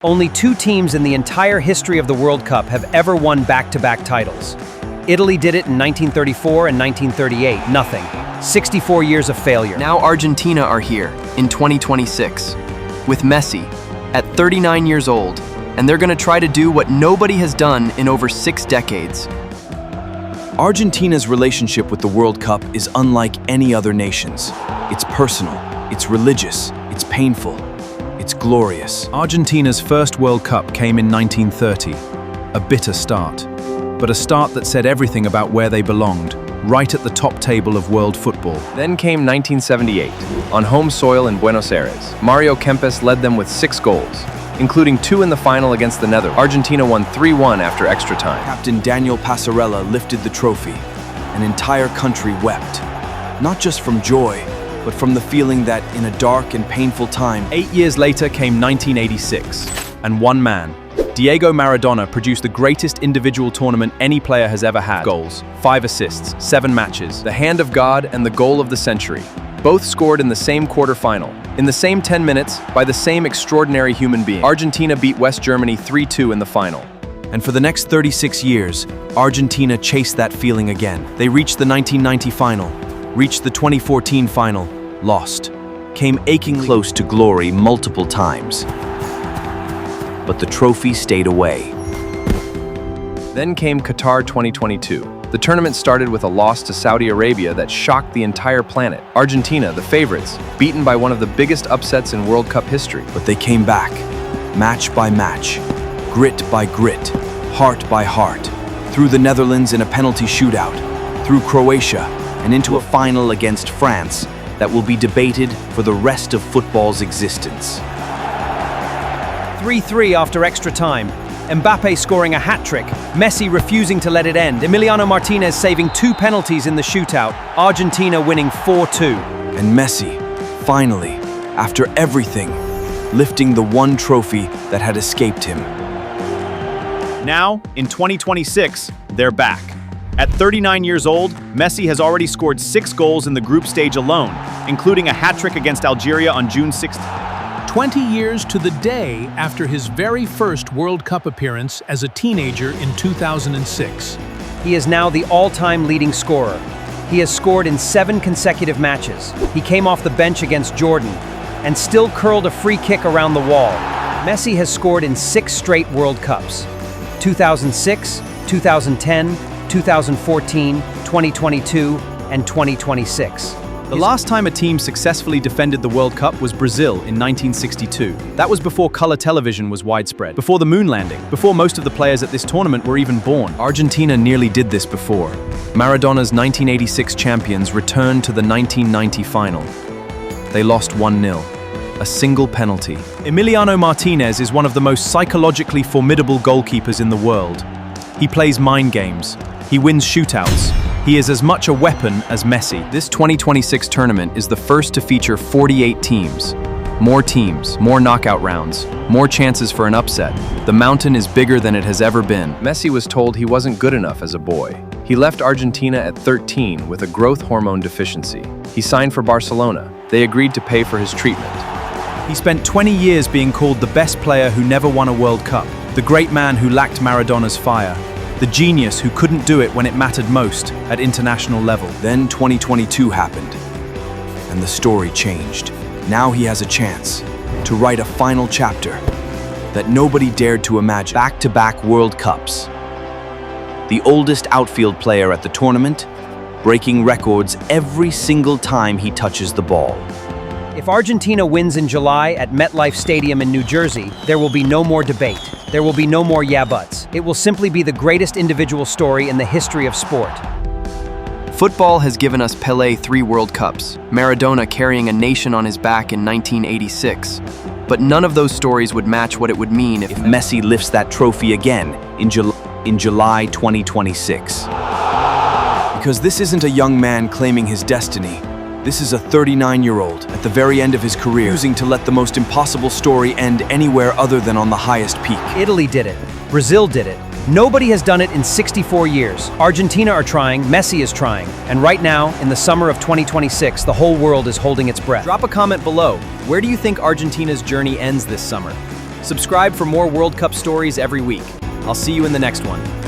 Only two teams in the entire history of the World Cup have ever won back-to-back titles. Italy did it in 1934 and 1938, nothing. 64 years of failure. Now Argentina are here, in 2026, with Messi, at 39 years old, and they're gonna try to do what nobody has done in over 6 decades. Argentina's relationship with the World Cup is unlike any other nation's. It's personal, it's religious, it's painful, it's glorious. Argentina's first World Cup came in 1930, a bitter start, but a start that said everything about where they belonged, right at the top table of world football. Then came 1978. On home soil in Buenos Aires, Mario Kempes led them with 6 goals, including 2 in the final against the Netherlands. Argentina won 3-1 after extra time. Captain Daniel Passarella lifted the trophy. An entire country wept, not just from joy, but from the feeling that in a dark and painful time. 8 years later came 1986, and one man, Diego Maradona, produced the greatest individual tournament any player has ever had. Goals, 5 assists, 7 matches. The hand of God and the goal of the century. Both scored in the same quarterfinal, in the same 10 minutes, by the same extraordinary human being. Argentina beat West Germany 3-2 in the final. And for the next 36 years, Argentina chased that feeling again. They reached the 1990 final, reached the 2014 final, lost, came achingly close to glory multiple times. But the trophy stayed away. Then came Qatar 2022. The tournament started with a loss to Saudi Arabia that shocked the entire planet. Argentina, the favorites, beaten by one of the biggest upsets in World Cup history. But they came back, match by match, grit by grit, heart by heart, through the Netherlands in a penalty shootout, through Croatia, and into a final against France that will be debated for the rest of football's existence. 3-3 after extra time. Mbappe scoring a hat-trick, Messi refusing to let it end, Emiliano Martinez saving 2 penalties in the shootout, Argentina winning 4-2. And Messi, finally, after everything, lifting the one trophy that had escaped him. Now, in 2026, they're back. At 39 years old, Messi has already scored 6 goals in the group stage alone, including a hat-trick against Algeria on June 16th. 20 years to the day after his very first World Cup appearance as a teenager in 2006. He is now the all-time leading scorer. He has scored in 7 consecutive matches. He came off the bench against Jordan and still curled a free kick around the wall. Messi has scored in 6 straight World Cups: 2006, 2010, 2014, 2022, and 2026. The last time a team successfully defended the World Cup was Brazil in 1962. That was before color television was widespread, before the moon landing, before most of the players at this tournament were even born. Argentina nearly did this before. Maradona's 1986 champions returned to the 1990 final. They lost 1-0. A single penalty. Emiliano Martinez is one of the most psychologically formidable goalkeepers in the world. He plays mind games. He wins shootouts. He is as much a weapon as Messi. This 2026 tournament is the first to feature 48 teams. More knockout rounds, more chances for an upset. The mountain is bigger than it has ever been. Messi was told he wasn't good enough as a boy. He left Argentina at 13 with a growth hormone deficiency. He signed for Barcelona. They agreed to pay for his treatment. He spent 20 years being called the best player who never won a World Cup, the great man who lacked Maradona's fire, the genius who couldn't do it when it mattered most at international level. Then 2022 happened, and the story changed. Now he has a chance to write a final chapter that nobody dared to imagine. Back-to-back World Cups. The oldest outfield player at the tournament, breaking records every single time he touches the ball. If Argentina wins in July at MetLife Stadium in New Jersey, there will be no more debate. There will be no more yeah buts. It will simply be the greatest individual story in the history of sport. Football has given us Pelé 3 World Cups, Maradona carrying a nation on his back in 1986. But none of those stories would match what it would mean if Messi lifts that trophy again in July 2026. Because this isn't a young man claiming his destiny. This is a 39-year-old at the very end of his career, choosing to let the most impossible story end anywhere other than on the highest peak. Italy did it. Brazil did it. Nobody has done it in 64 years. Argentina are trying, Messi is trying. And right now, in the summer of 2026, the whole world is holding its breath. Drop a comment below. Where do you think Argentina's journey ends this summer? Subscribe for more World Cup stories every week. I'll see you in the next one.